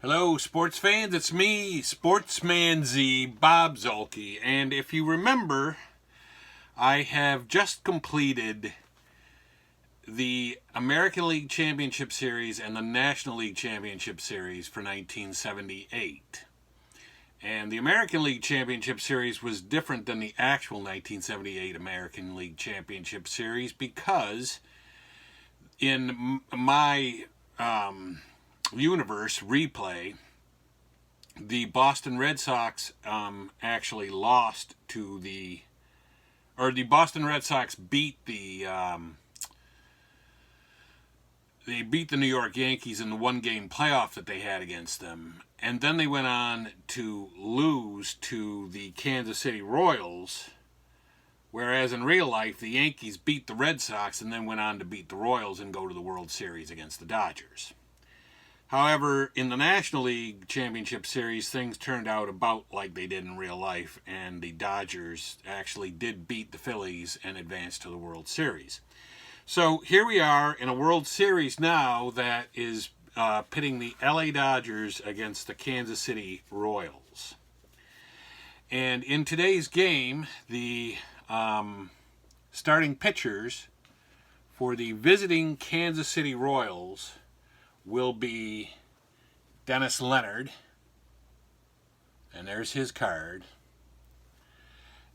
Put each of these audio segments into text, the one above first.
Hello, sports fans. It's me, Sportsman Z, Bob Zolke. And if you remember, I have just completed the American League Championship Series and the National League Championship Series for 1978. And the American League Championship Series was different than the actual 1978 American League Championship Series because in my universe replay, the Boston Red Sox actually lost to the Boston Red Sox beat the New York Yankees in the one-game playoff that they had against them, and then they went on to lose to the Kansas City Royals, whereas in real life the Yankees beat the Red Sox and then went on to beat the Royals and go to the World Series against the Dodgers. However, in the National League Championship Series, things turned out about like they did in real life, and the Dodgers actually did beat the Phillies and advance to the World Series. So here we are in a World Series now that is pitting the LA Dodgers against the Kansas City Royals. And in today's game, the starting pitchers for the visiting Kansas City Royals will be Dennis Leonard, and there's his card,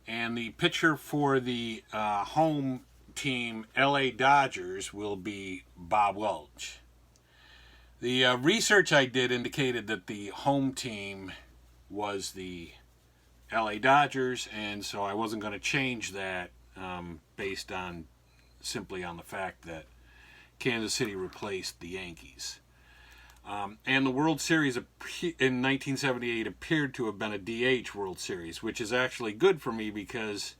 and the pitcher for the home team LA Dodgers will be Bob Welch. The research I did indicated that the home team was the LA Dodgers, and so I wasn't going to change that based on simply on the fact that Kansas City replaced the Yankees. And the World Series in 1978 appeared to have been a DH World Series, which is actually good for me because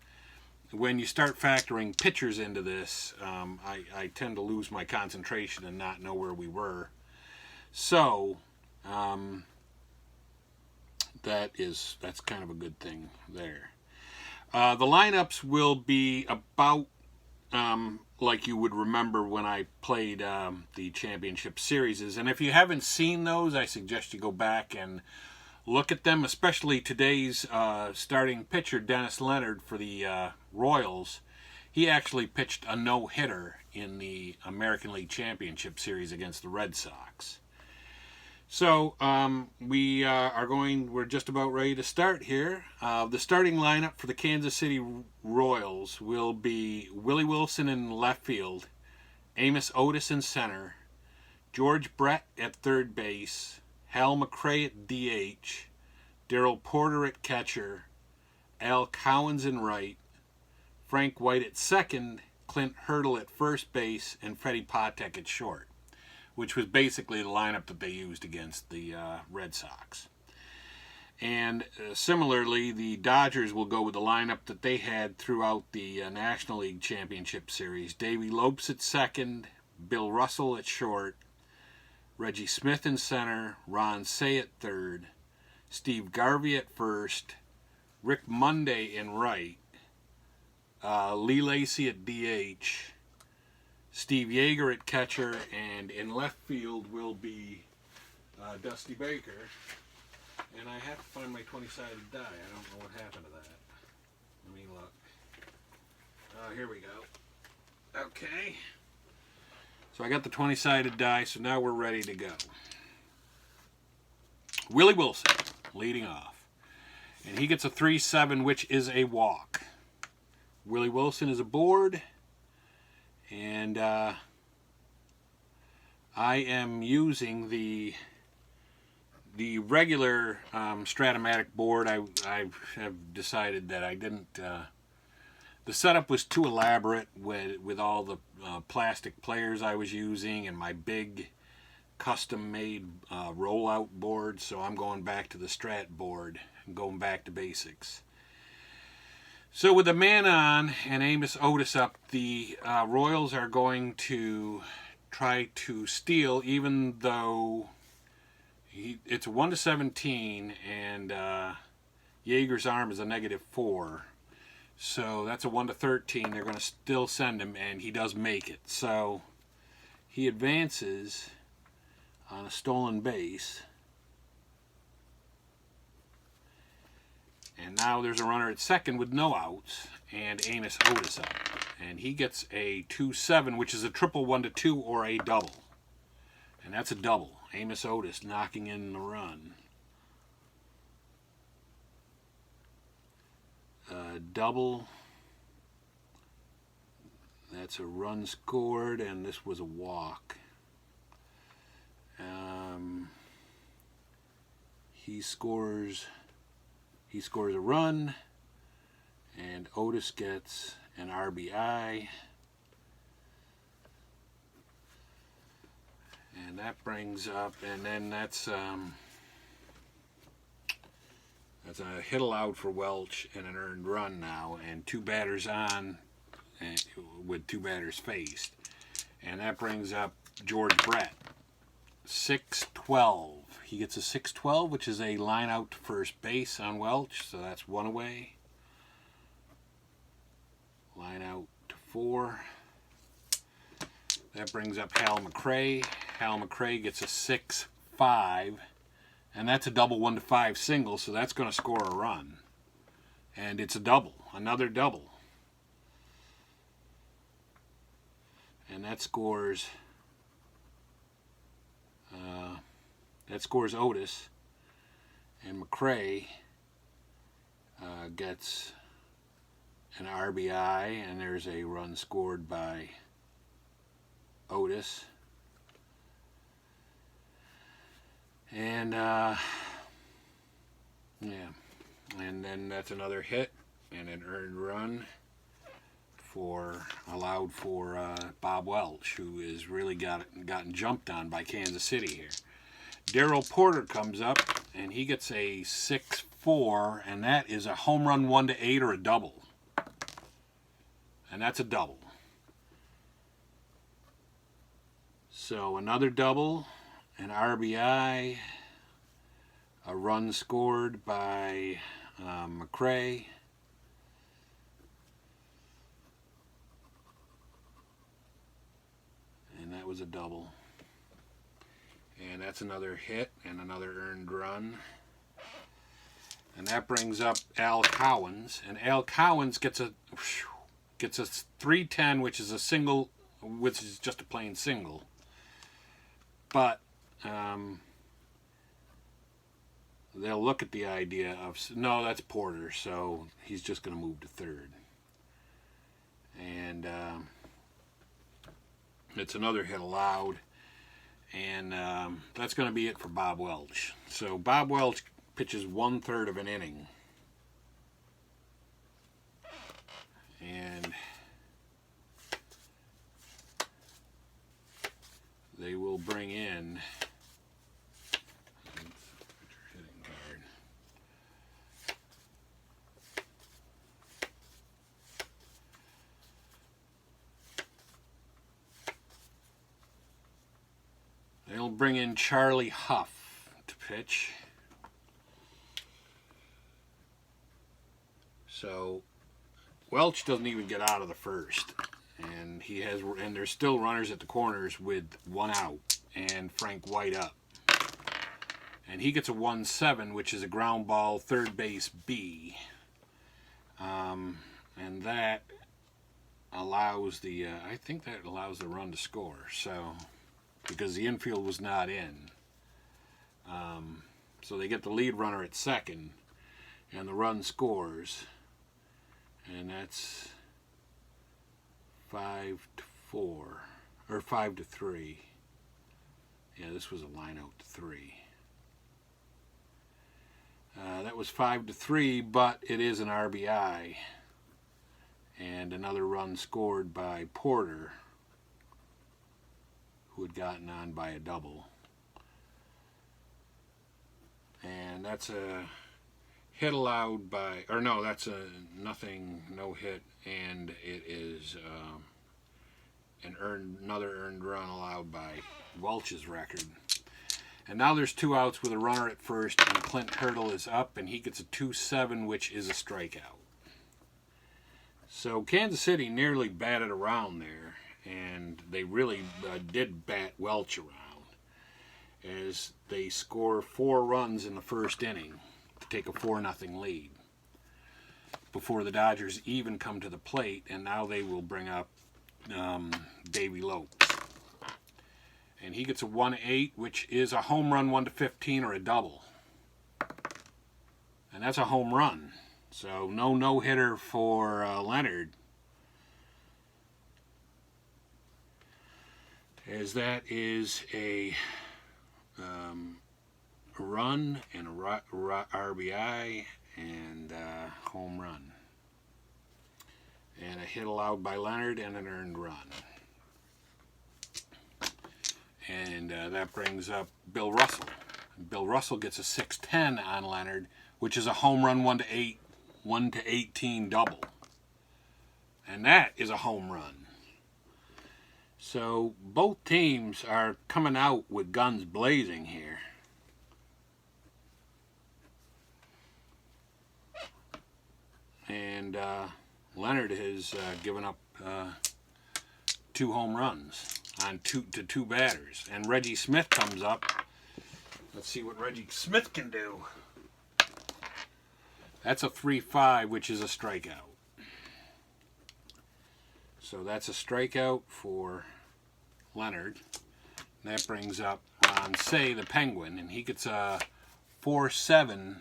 when you start factoring pitchers into this, I tend to lose my concentration and not know where we were. So that's kind of a good thing there. The lineups will be about like you would remember when I played the championship series. And if you haven't seen those, I suggest you go back and look at them, especially today's starting pitcher, Dennis Leonard, for the Royals. He actually pitched a no-hitter in the American League Championship Series against the Red Sox. So we're just about ready to start here. The starting lineup for the Kansas City Royals will be Willie Wilson in left field, Amos Otis in center, George Brett at third base, Hal McRae at DH, Darrell Porter at catcher, Al Cowens in right, Frank White at second, Clint Hurdle at first base, and Freddie Patek at short, which was basically the lineup that they used against the Red Sox. And similarly, the Dodgers will go with the lineup that they had throughout the National League Championship Series. Davey Lopes at second, Bill Russell at short, Reggie Smith in center, Ron Cey at third, Steve Garvey at first, Rick Monday in right, Lee Lacy at DH, Steve Yeager at catcher, and in left field will be Dusty Baker. And I have to find my 20-sided die. I don't know what happened to that. Let me look. Here we go. Okay. So I got the 20-sided die, so now we're ready to go. Willie Wilson leading off. And he gets a 3-7, which is a walk. Willie Wilson is aboard. And I am using the regular Strat-O-Matic board. I have decided that I didn't. The setup was too elaborate with all the plastic players I was using and my big custom-made rollout board. So I'm going back to the Strat board and going back to basics. So with the man on and Amos Otis up, the Royals are going to try to steal, even though it's a 1-17 and Yeager's arm is a -4. So that's a 1-13. They're going to still send him, and he does make it. So he advances on a stolen base. And now there's a runner at second with no outs, and Amos Otis up. And he gets a 2-7, which is a triple 1-2 or a double. And that's a double. Amos Otis knocking in the run. Double. That's a run scored, and this was a walk. He scores a run, and Otis gets an RBI. And that brings up, and then that's a hit allowed for Welch and an earned run now, and 2 batters on, and with 2 batters faced. And that brings up George Brett. 6-12. He gets a 6-12, which is a line out to first base on Welch, so that's 1 away. Line out to 4. That brings up Hal McRae. Hal McRae gets a 6-5, and that's a double 1-5 single, so that's going to score a run. And it's a double, another double. And that scores Otis, and McRae gets an RBI, and there's a run scored by Otis. And and then that's another hit and an earned run allowed for Bob Welch, who is really gotten jumped on by Kansas City here. Darrell Porter comes up, and he gets a 6-4, and that is a home run 1-8 or a double. And that's a double. So another double, an RBI, a run scored by McRae. And that was a double. And that's another hit and another earned run. And that brings up Al Cowens. And Al Cowens gets a 3-10, which is a single, which is just a plain single. But they'll look at the idea of, no, that's Porter, so he's just going to move to third. And it's another hit allowed. And that's going to be it for Bob Welch. So Bob Welch pitches 1/3 of an inning. And they will bring in, hitting card. They'll bring in Charlie Huff to pitch. So Welch doesn't even get out of the first, and there's still runners at the corners with 1 out and Frank White up. And he gets a 1-7, which is a ground ball third base B. And that allows I think that allows the run to score. So, because the infield was not in. So they get the lead runner at second, and the run scores. And that's 5-4, or 5-3. Yeah, this was a line out to 3. That was 5-3, but it is an RBI. And another run scored by Porter, who had gotten on by a double. And that's a hit allowed by, or no, that's a nothing, no hit, and it is another earned run allowed by Welch's record. And now there's 2 outs with a runner at first, and Clint Hurdle is up, and he gets a 2-7, which is a strikeout. So Kansas City nearly batted around there, and they really did bat Welch around, as they score 4 runs in the first inning to take a 4-0 lead. before the Dodgers even come to the plate, and now they will bring up Davey Lopes. And he gets a 1-8, which is a home run 1-15 or a double. And that's a home run. So no hitter for Leonard, as that is a run and a RBI and home run. And a hit allowed by Leonard and an earned run. And that brings up Bill Russell. Bill Russell gets a 6-10 on Leonard, which is a home run 1-18 double. And that is a home run. So both teams are coming out with guns blazing here. And Leonard has given up 2 home runs on two batters. And Reggie Smith comes up. Let's see what Reggie Smith can do. That's a 3-5, which is a strikeout. So that's a strikeout for Leonard. And that brings up Ron Say, the Penguin, and he gets a 4-7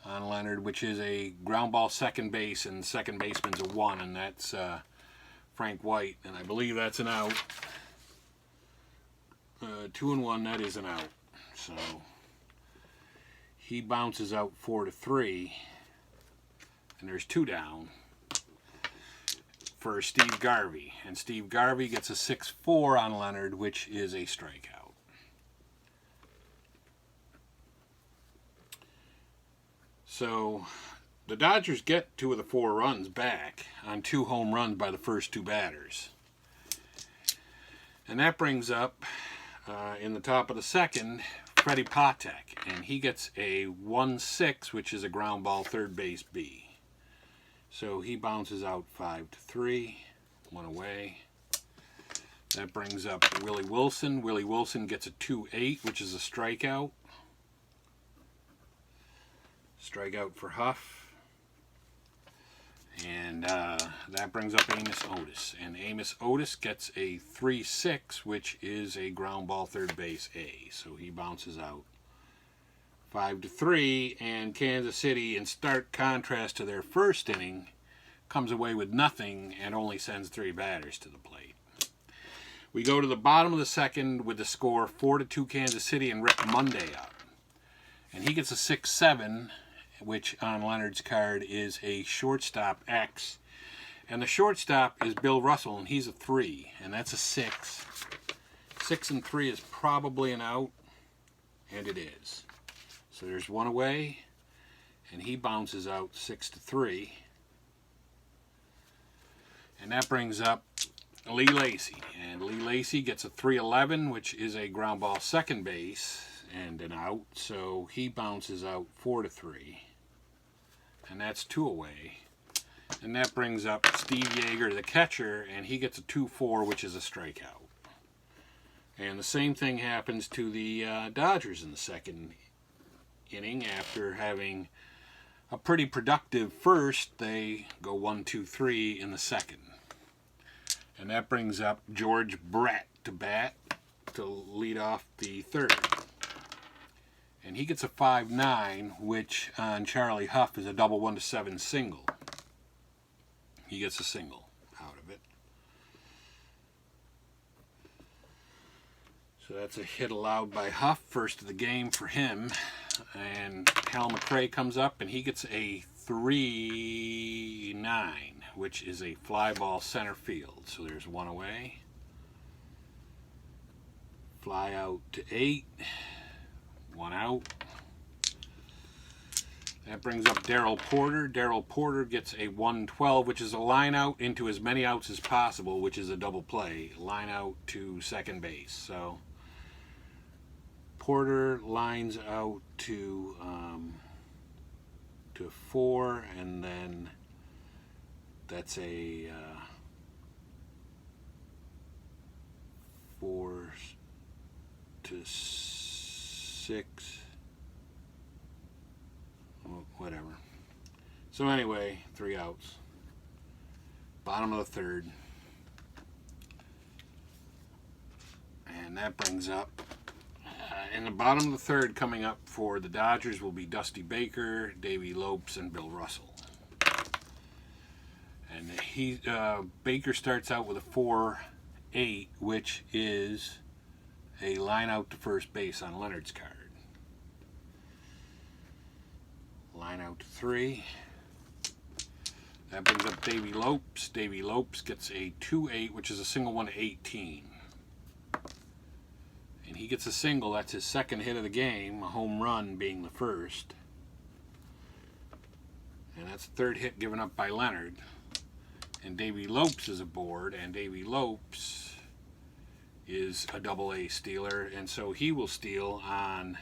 on Leonard, which is a ground ball second base, and second baseman's a 1, and that's Frank White, and I believe that's an out. 2-1, that is an out. So he bounces out 4-3, and there's 2 down for Steve Garvey, and Steve Garvey gets a 6-4 on Leonard, which is a strikeout. So the Dodgers get 2 of the 4 runs back on 2 home runs by the first 2 batters. And that brings up, in the top of the second, Freddie Patek. And he gets a 1-6, which is a ground ball third base B. So he bounces out 5-3, 1 away. That brings up Willie Wilson. Willie Wilson gets a 2-8, which is a strikeout. Strikeout for Huff. And that brings up Amos Otis. And Amos Otis gets a 3-6, which is a ground ball third base A. So he bounces out 5-3. And Kansas City, in stark contrast to their first inning, comes away with nothing and only sends 3 batters to the plate. We go to the bottom of the second with the score 4-2 Kansas City, and Rick Monday up. And he gets a 6-7, which on Leonard's card is a shortstop X. And the shortstop is Bill Russell, and he's a 3, and that's a 6. 6 and 3 is probably an out, and it is. So there's 1 away, and he bounces out 6-3. And that brings up Lee Lacy. And Lee Lacy gets a 3-11, which is a ground ball second base and an out. So he bounces out 4-3. And that's 2 away. And that brings up Steve Yeager, the catcher, and he gets a 2-4, which is a strikeout. And the same thing happens to the Dodgers in the second inning. After having a pretty productive first, they go 1-2-3 in the second. And that brings up George Brett to bat to lead off the third. And he gets a 5-9, which on Charlie Huff is a double 1-7 single. He gets a single out of it. So that's a hit allowed by Huff, first of the game for him. And Hal McRae comes up, and he gets a 3-9, which is a fly ball center field. So there's 1 away. Fly out to 8. 1 out. That brings up Darrell Porter. Darrell Porter gets a 1-12, which is a line out into as many outs as possible, which is a double play. Line out to second base. So Porter lines out to 4, and then that's a 4 to 6, whatever. So anyway, 3 outs. Bottom of the third. And that brings up, in the bottom of the third coming up for the Dodgers will be Dusty Baker, Davey Lopes, and Bill Russell. And Baker starts out with a 4-8, which is a line out to first base on Leonard's card. Line out to 3. That brings up Davey Lopes. Davey Lopes gets a 2-8, which is a single one to 18. And he gets a single. That's his second hit of the game, a home run being the first. And that's the third hit given up by Leonard. And Davey Lopes is aboard, and Davey Lopes is a double-A stealer, and so he will steal on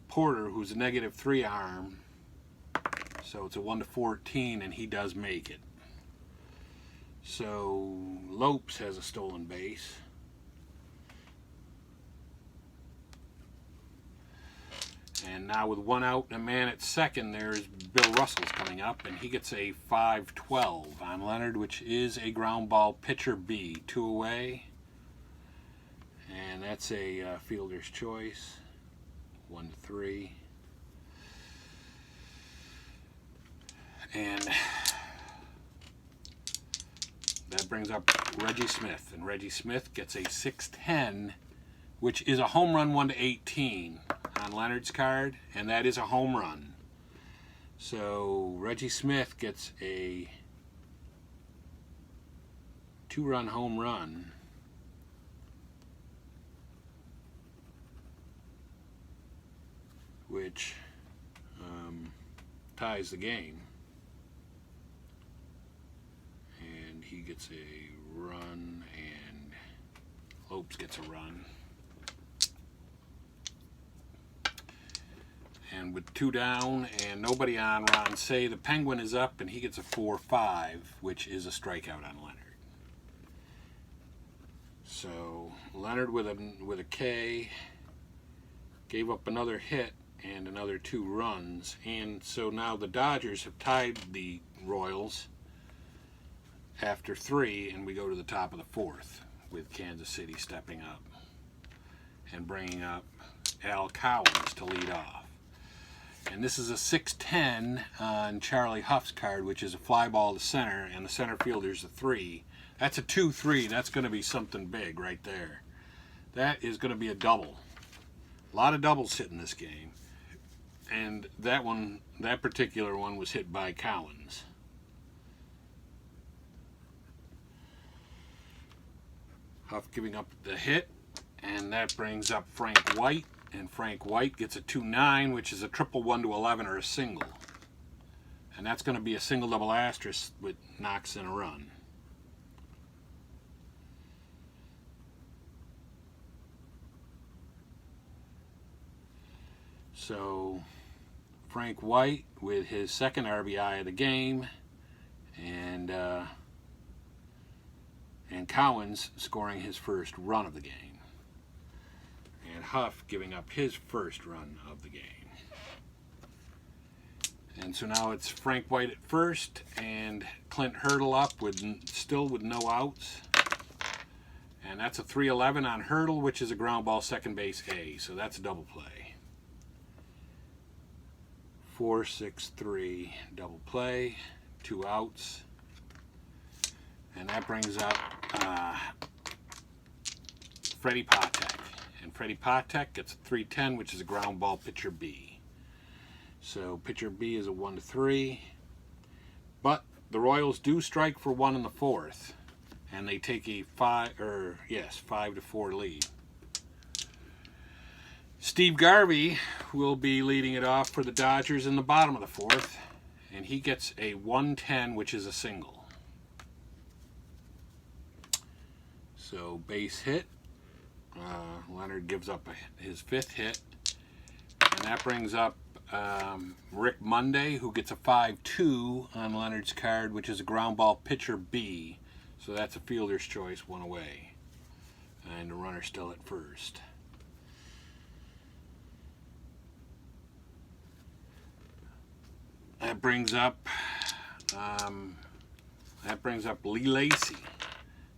Porter, who's a -3 arm. So it's a 1-14, and he does make it. So Lopes has a stolen base. And now with 1 out and a man at second, there's Bill Russell's coming up, and he gets a 5-12 on Leonard, which is a ground ball pitcher B, 2 away. And that's a fielder's choice, 1-3. And that brings up Reggie Smith, and Reggie Smith gets a 6-10, which is a home run 1-18 on Leonard's card, and that is a home run. So Reggie Smith gets a 2-run home run, which ties the game, and he gets a run, and Lopes gets a run. And with 2 down and nobody on, Ron Say, the Penguin is up, and he gets a 4-5, which is a strikeout on Leonard. So Leonard with a K gave up another hit and another 2 runs, and so now the Dodgers have tied the Royals after 3, and we go to the top of the 4th with Kansas City stepping up and bringing up Al Cowens to lead off. And this is a 6-10 on Charlie Huff's card, which is a fly ball to center, and the center fielder's a 3. That's a 2-3. That's going to be something big right there. That is going to be a double. A lot of doubles hitting this game. And that particular one was hit by Cowens. Huff giving up the hit, and that brings up Frank White. And Frank White gets a 2-9, which is a triple 1-11 or a single. And that's going to be a single double asterisk with knocks in a run. So Frank White with his second RBI of the game, and Cowens scoring his first run of the game. And Huff giving up his first run of the game. And so now it's Frank White at first and Clint Hurdle up still with no outs. And that's a 3-11 on Hurdle, which is a ground ball second base A. So that's a double play. 4-6-3 double play, 2 outs. And that brings up Freddie Patek. And Freddie Patek gets a 3-10, which is a ground ball pitcher B. So pitcher B is a 1-3. But the Royals do strike for 1 in the 4th, and they take a 5-4 lead. Steve Garvey will be leading it off for the Dodgers in the bottom of the 4th, and he gets a 1-10, which is a single. So base hit. Leonard gives up his 5th hit, and that brings up Rick Monday, who gets a 5-2 on Leonard's card, which is a ground ball pitcher B. So that's a fielder's choice, 1 away, and the runner still at first. That brings up Lee Lacy.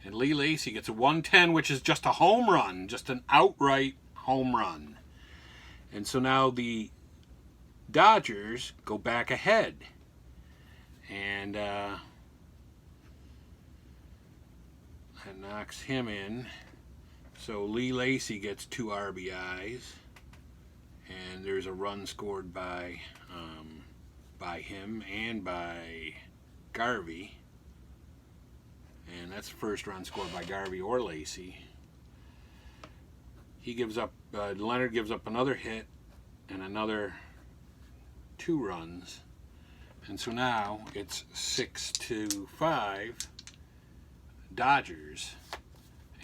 And Lee Lacy gets a 110, which is just a home run, just an outright home run. And so now the Dodgers go back ahead. And that knocks him in. So Lee Lacy gets 2 RBIs. And there's a run scored by him and by Garvey. And that's the first run scored by Garvey or Lacy. He gives up, Leonard gives up another hit and another 2 runs. And so now it's 6-5 Dodgers,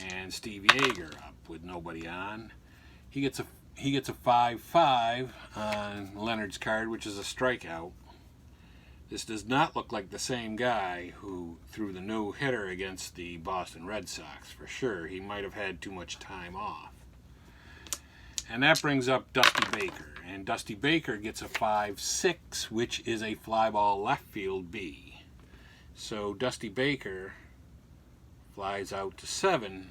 and Steve Yeager up with nobody on. He gets a 5-5 on Leonard's card, which is a strikeout. This does not look like the same guy who threw the no-hitter against the Boston Red Sox, for sure. He might have had too much time off. And that brings up Dusty Baker. And Dusty Baker gets a 5-6, which is a fly ball left field B. So Dusty Baker flies out to 7.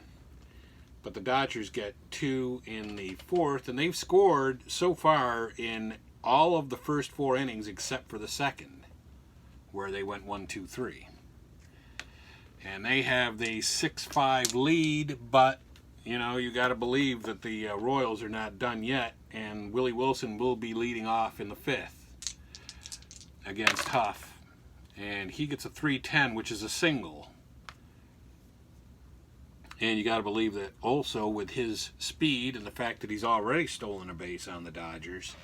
But the Dodgers get 2 in the 4th. And they've scored so far in all of the first 4 innings except for the second, where they went 1-2-3. And they have the 6-5 lead, but you know, you got to believe that the Royals are not done yet, and Willie Wilson will be leading off in the 5th against Huff, and he gets a 3-10, which is a single. And you got to believe that also with his speed and the fact that he's already stolen a base on the Dodgers,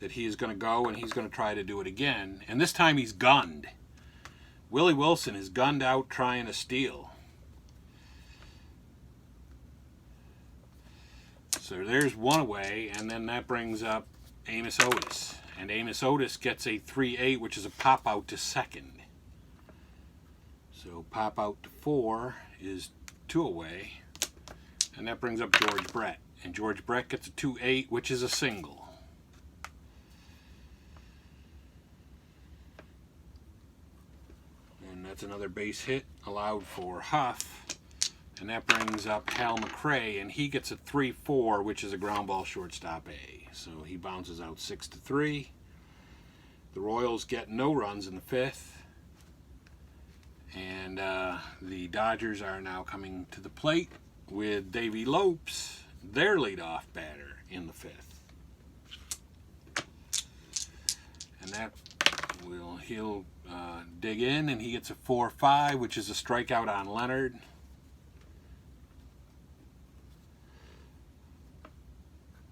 that he is going to go and he's going to try to do it again. And this time he's gunned. Willie Wilson is gunned out trying to steal. So there's 1 away, and then that brings up Amos Otis. And Amos Otis gets a 3-8, which is a pop out to second. So pop out to 4 is 2 away. And that brings up George Brett. And George Brett gets a 2-8, which is a single. And that's another base hit allowed for Huff. And that brings up Hal McRae, and he gets a 3-4, which is a ground ball shortstop A. So he bounces out 6-3. The Royals get no runs in the 5th. And the Dodgers are now coming to the plate with Davey Lopes, their leadoff batter, in the 5th. And that he'll dig in, and he gets a 4-5, which is a strikeout on Leonard.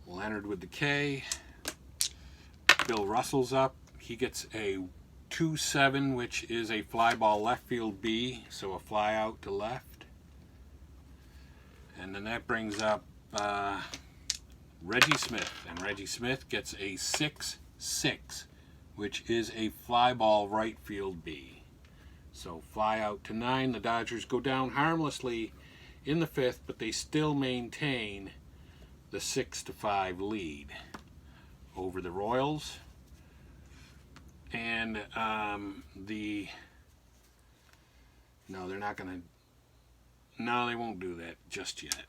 Leonard with the K. Bill Russell's up. He gets a 2-7, which is a fly ball left field B, so a fly out to left. And then that brings up Reggie Smith. And Reggie Smith gets a 6-6, which is a fly ball right field B. So fly out to 9. The Dodgers go down harmlessly in the 5th, but they still maintain the 6-5 lead over the Royals. And no, they're not going to, no, they won't do that just yet.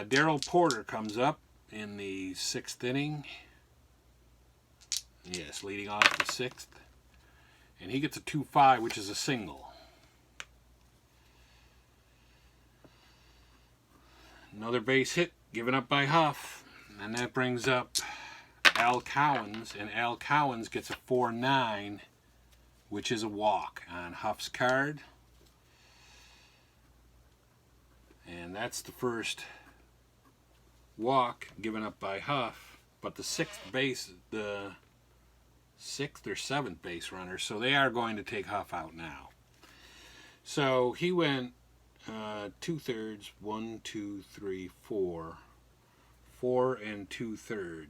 Darrell Porter comes up in the 6th inning. Yes, leading off the 6th. And he gets a 2-5, which is a single. Another base hit given up by Huff. And that brings up Al Cowens. And Al Cowens gets a 4-9, which is a walk on Huff's card. And that's the first walk given up by Huff. But the 6th base, the 6th or 7th base runner. So they are going to take Huff out now. So he went 2/3, 1, 2, 3, 4, 4 2/3,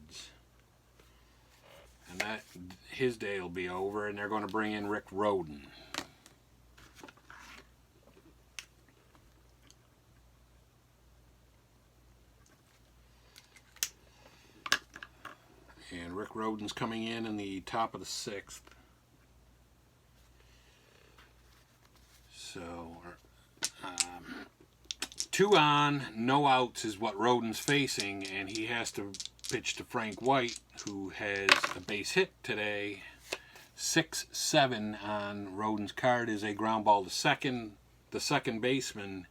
and that his day will be over. And they're going to bring in Rick Rhoden. And Rick Rhoden's coming in the top of the 6th. So, 2 on, no outs is what Rhoden's facing, and he has to pitch to Frank White, who has a base hit today. 6-7 on Rhoden's card is a ground ball to second. The second baseman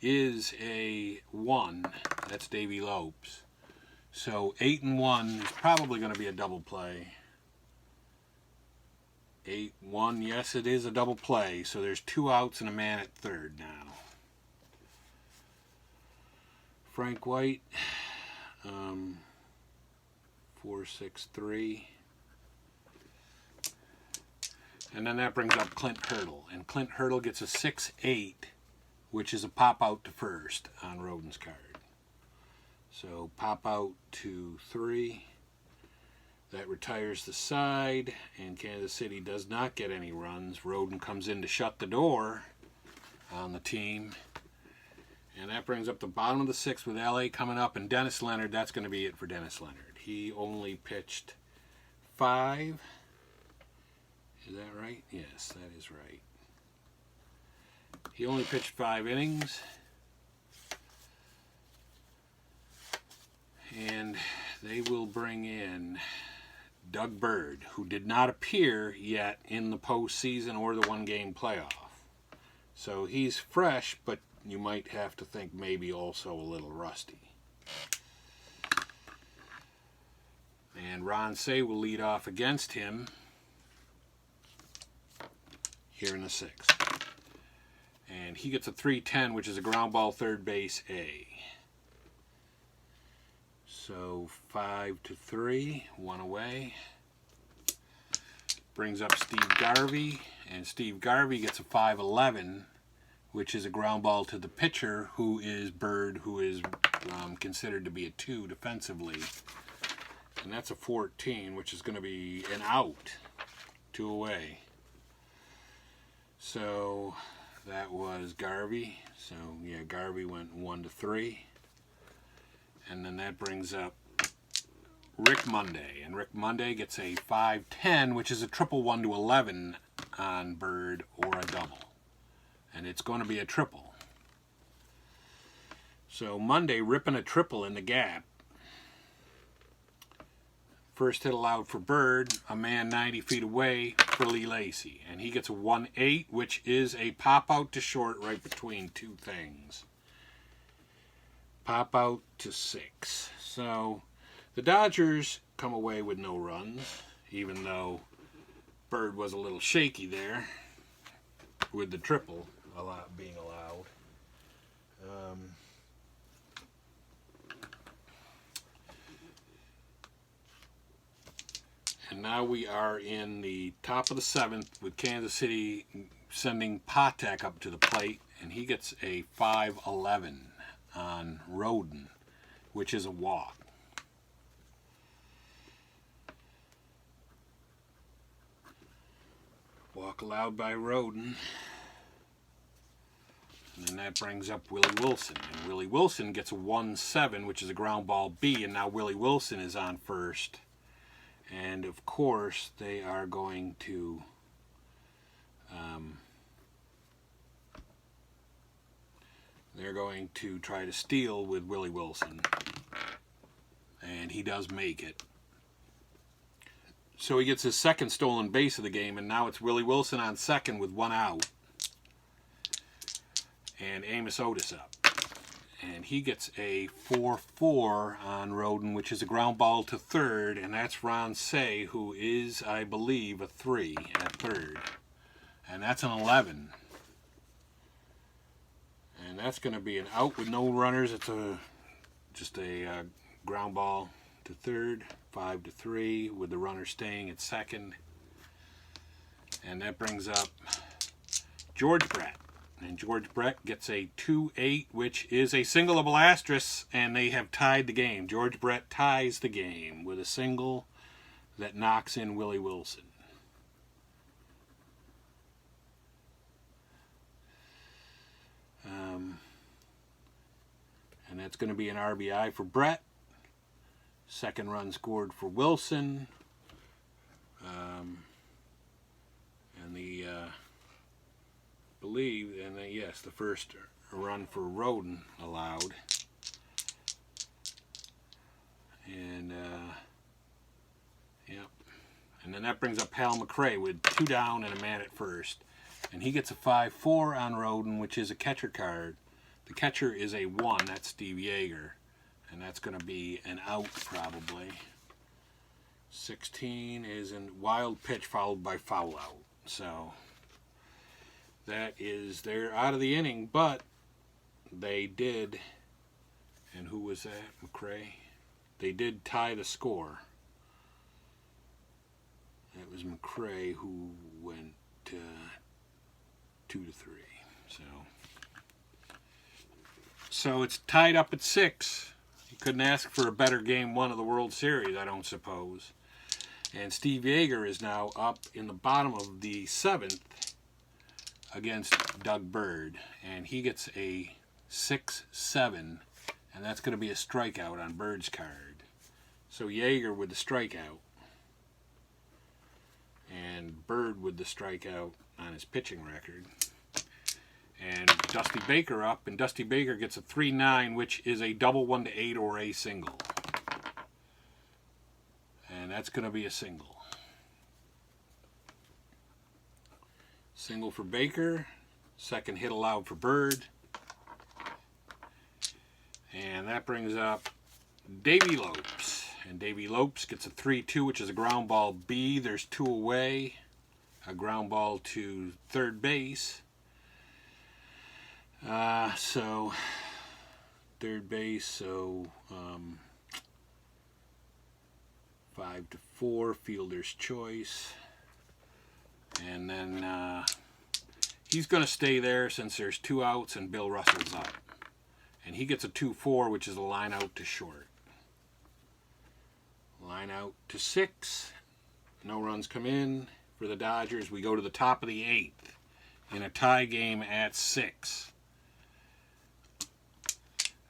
is a 1. That's Davey Lopes. So 8-1 is probably going to be a double play. 8-1, yes, it is a double play. So there's 2 outs and a man at third now. Frank White, 4-6-3. And then that brings up Clint Hurdle. And Clint Hurdle gets a 6-8, which is a pop out to first on Rhoden's card. So pop out to 3. That retires the side, and Kansas City does not get any runs. Rhoden comes in to shut the door on the team. And that brings up the bottom of the 6th with LA coming up, and Dennis Leonard, that's going to be it for Dennis Leonard. He only pitched 5. Is that right? Yes, that is right. He only pitched 5 innings. And they will bring in Doug Bird, who did not appear yet in the postseason or the one-game playoff. So he's fresh, but you might have to think maybe also a little rusty. And Ron Say will lead off against him here in the 6th. And he gets a 3-10, which is a ground ball third base A. So 5-3, 1 away. Brings up Steve Garvey, and Steve Garvey gets a 5-11, which is a ground ball to the pitcher, who is Bird, who is considered to be a 2 defensively. And that's a 14, which is going to be an out, 2 away. So that was Garvey. So yeah, Garvey went 1-3. And then that brings up Rick Monday. And Rick Monday gets a 5-10, which is a triple 1-11 on Bird or a double. And it's going to be a triple. So Monday ripping a triple in the gap. First hit allowed for Bird, a man 90 feet away for Lee Lacy. And he gets a 1-8, which is a pop out to short right between 2 things. Pop out to 6. So the Dodgers come away with no runs, even though Bird was a little shaky there with the triple being allowed. And now we are in the top of the 7th with Kansas City sending Patek up to the plate, and he gets a 5-11 on Rhoden, which is a walk. Walk allowed by Rhoden. And then that brings up Willie Wilson. And Willie Wilson gets a 1-7, which is a ground ball B, and now Willie Wilson is on first. And of course, they are going to try to steal with Willie Wilson. And he does make it. So he gets his second stolen base of the game, and now it's Willie Wilson on second with 1 out. And Amos Otis up. And he gets a 4-4 on Rhoden, which is a ground ball to third, and that's Ron Say, who is, I believe, a 3 at third. And that's an 11. And that's going to be an out with no runners. It's just a ground ball to third, 5-3, with the runner staying at second. And that brings up George Brett. And George Brett gets a 2-8, which is a single of Belastris, and they have tied the game. George Brett ties the game with a single that knocks in Willie Wilson. And that's going to be an RBI for Brett. Second run scored for Wilson. And the yes, the first run for Roden allowed. And yep. And then that brings up Hal McRae with 2 down and a man at first. And he gets a 5-4 on Roden, which is a catcher card. The catcher is a 1, that's Steve Yeager. And that's going to be an out probably. 16 is a wild pitch followed by foul out. So that is, they're out of the inning, but they did, and who was that, McRae? They did tie the score. It was McRae who went 2-3. So it's tied up at 6. You couldn't ask for a better game 1 of the World Series, I don't suppose. And Steve Yeager is now up in the bottom of the 7th against Doug Bird. And he gets a 6-7. And that's going to be a strikeout on Bird's card. So Yeager with the strikeout. And Bird with the strikeout on his pitching record. And Dusty Baker up. And Dusty Baker gets a 3-9, which is a double 1-8 or a single. And that's going to be a single. Single for Baker. Second hit allowed for Bird. And that brings up Davey Lopes. And Davey Lopes gets a 3-2, which is a ground ball B. There's 2 away. A ground ball to third base. So third base, so 5-4, fielder's choice. And then he's going to stay there since there's 2 outs and Bill Russell's up. And he gets a 2-4, which is a line out to short. Line out to 6. No runs come in for the Dodgers. We go to the top of the 8th in a tie game at 6.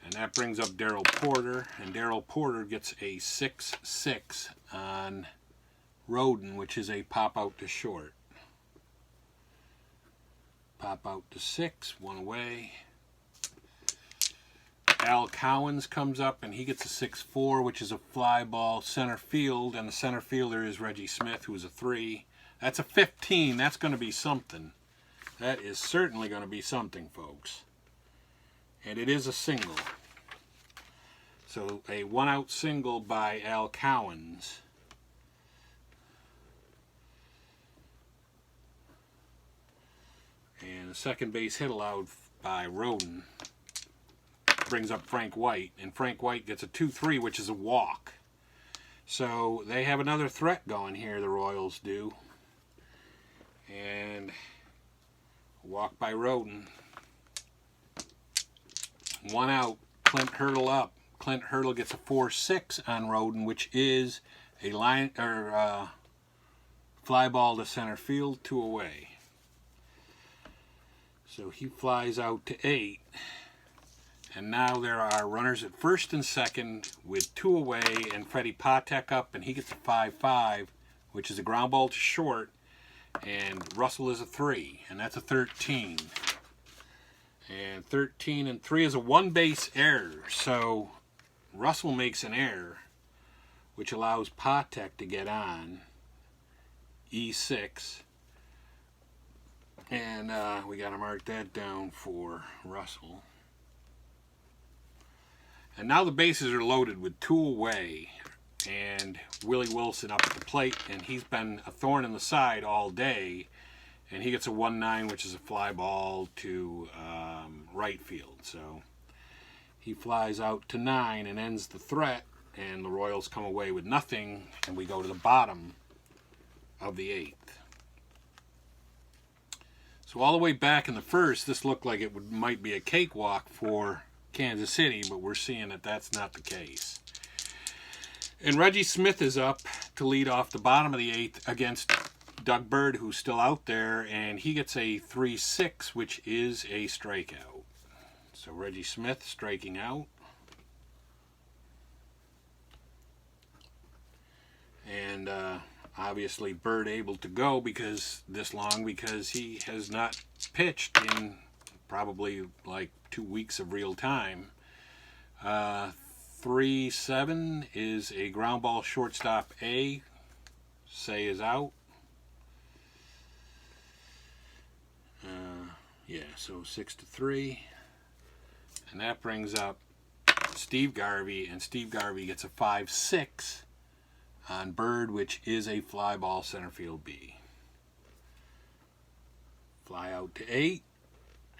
And that brings up Darrell Porter. And Darrell Porter gets a 6-6 on Roden, which is a pop out to short. Pop out to 6, 1 away. Al Cowens comes up and he gets a 6-4, which is a fly ball center field, and the center fielder is Reggie Smith, who is a 3. That's a 15. That's going to be something. That is certainly going to be something, folks. And it is a single. So a 1-out single by Al Cowens. And a second base hit allowed by Roden. Brings up Frank White, and Frank White gets a 2-3, which is a walk. So they have another threat going here, the Royals do. And a walk by Roden. 1 out, Clint Hurdle up. Clint Hurdle gets a 4-6 on Roden, which is a line or fly ball to center field, 2 away. So he flies out to 8. And now there are runners at first and second with 2 away, and Freddie Patek up, and he gets a 5-5, which is a ground ball to short, and Russell is a 3, and that's a 13. And 13 and 3 is a 1-base error, so Russell makes an error, which allows Patek to get on, E6, and we got to mark that down for Russell. And now the bases are loaded with 2 away, and Willie Wilson up at the plate, and he's been a thorn in the side all day, and he gets a 1-9, which is a fly ball to right field. So he flies out to 9 and ends the threat, and the Royals come away with nothing, and we go to the bottom of the 8th. So all the way back in the first, this looked like it might be a cakewalk for Kansas City, but we're seeing that that's not the case. And Reggie Smith is up to lead off the bottom of the 8th against Doug Bird, who's still out there, and he gets a 3-6, which is a strikeout. So Reggie Smith striking out. And obviously Bird able to go because he has not pitched in probably like 2 weeks of real time. 3-7 is a ground ball shortstop A. Say is out. Yeah, so 6-3. And that brings up Steve Garvey, and Steve Garvey gets a 5-6 on Bird, which is a fly ball center field B. Fly out to 8.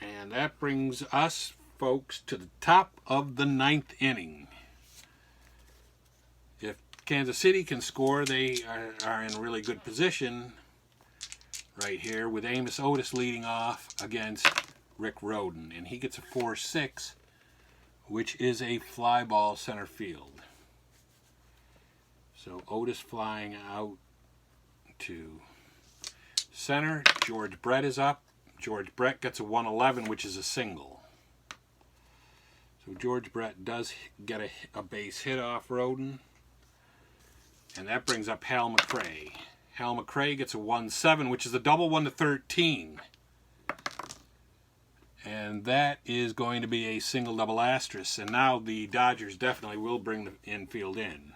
And that brings us, folks, to the top of the 9th inning. If Kansas City can score, they are in really good position right here with Amos Otis leading off against Rick Rhoden. And he gets a 4-6, which is a fly ball center field. So Otis flying out to center. George Brett is up. George Brett gets a 111, which is a single. So George Brett does get a base hit off Rhoden. And that brings up Hal McRae. Hal McRae gets a 1-7, which is a double 1-13. And that is going to be a single double asterisk. And now the Dodgers definitely will bring the infield in.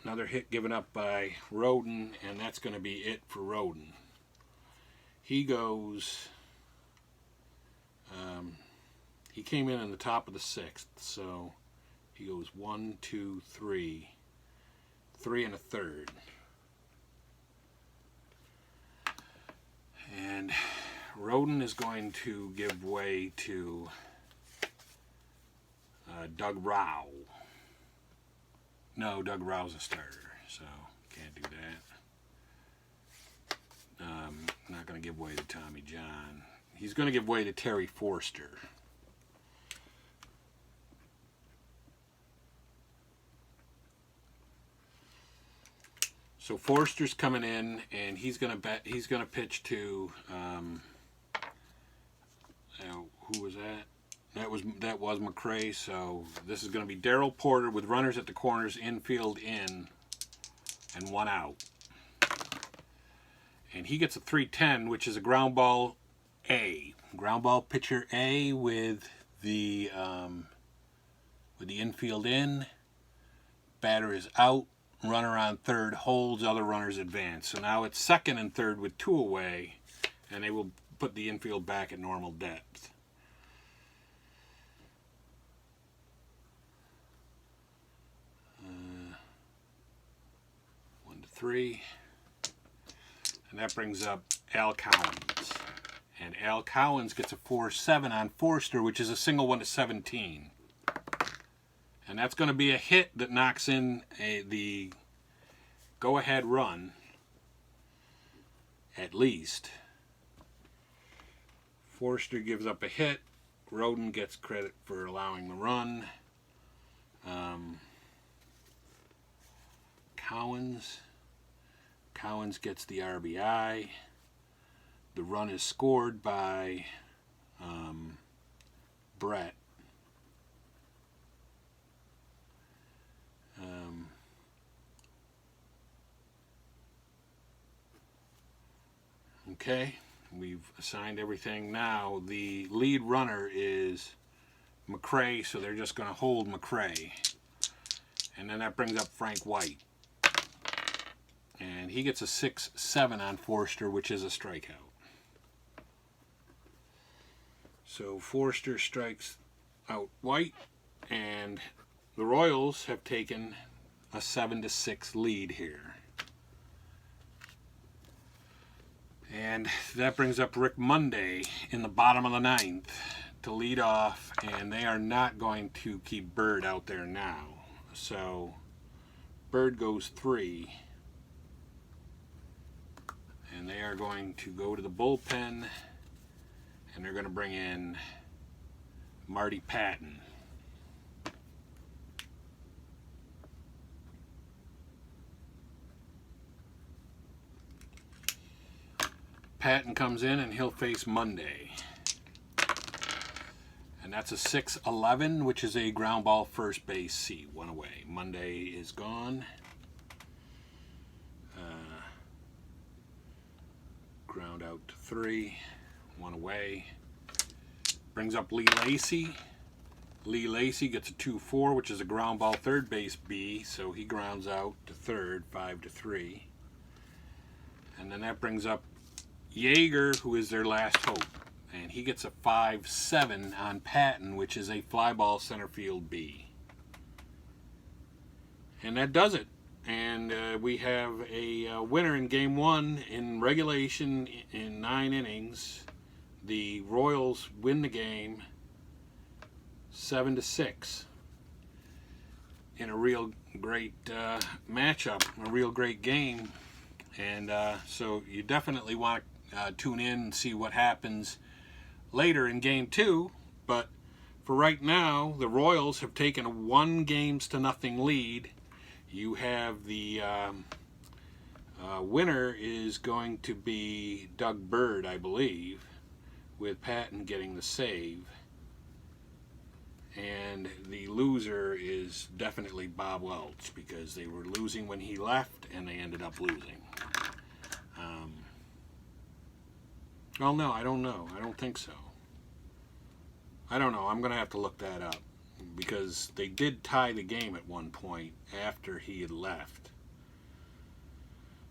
Another hit given up by Rhoden, and that's going to be it for Rhoden. He goes, he came in the top of the 6th, so he goes 1, 2, 3, 3 1/3. And Rhoden is going to give way to Doug Rao. No, Doug Rao's a starter, so can't do that. Not going to give way to Tommy John. He's going to give way to Terry Forster. So Forster's coming in, and he's going to pitch to who was that? That was McRae. So this is going to be Darrell Porter with runners at the corners, infield in, and 1 out. And he gets a 3-10, which is a ground ball A. Ground ball pitcher A with the infield in. Batter is out. Runner on third holds, other runners advance. So now it's second and third with 2 away, and they will put the infield back at normal depth. One to 3. And that brings up Al Cowens. And Al Cowens gets a 4-7 on Forster, which is a single 1-17. And that's going to be a hit that knocks in the go-ahead run, at least. Forster gives up a hit. Rhoden gets credit for allowing the run. Cowens gets the RBI. The run is scored by Brett. Okay, we've assigned everything. Now the lead runner is McRae, so they're just going to hold McRae. And then that brings up Frank White. And he gets a 6-7 on Forster, which is a strikeout. So Forster strikes out White, and the Royals have taken a 7-6 lead here. And that brings up Rick Monday in the bottom of the 9th to lead off, and they are not going to keep Bird out there now. So Bird goes 3, and they are going to go to the bullpen, and they're going to bring in Marty Patton. Patton comes in, and he'll face Monday. And that's a 6-11, which is a ground ball first base C, 1 away. Monday is gone. Ground out to 3, 1 away. Brings up Lee Lacy. Lee Lacy gets a 2-4, which is a ground ball third base B, so he grounds out to third, 5-3. And then that brings up Yeager, who is their last hope. And he gets a 5-7 on Patton, which is a fly ball center field B. And that does it. And we have a winner in Game 1 in regulation in 9 innings. The Royals win the game 7-6 in a real great matchup, a real great game. And so you definitely want to tune in and see what happens later in Game 2. But for right now, the Royals have taken a 1-0 lead. You have the winner is going to be Doug Bird, I believe, with Patton getting the save. And the loser is definitely Bob Welch, because they were losing when he left and they ended up losing. Well, no, I don't know. I don't think so. I don't know. I'm going to have to look that up, because they did tie the game at one point after he had left.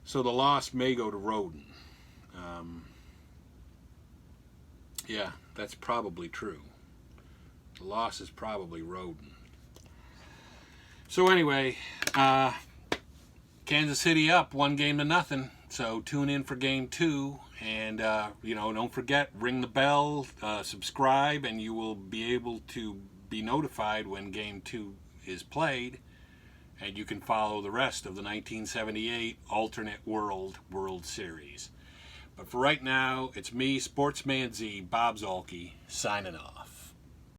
So the loss may go to Roden. Yeah, that's probably true. The loss is probably Roden. So anyway, Kansas City up 1-0. So tune in for Game 2. And, don't forget, ring the bell, subscribe, and you will be able to be notified when Game 2 is played. And you can follow the rest of the 1978 Alternate World Series. But for right now, it's me, Sportsman Z, Bob Zolke, signing off.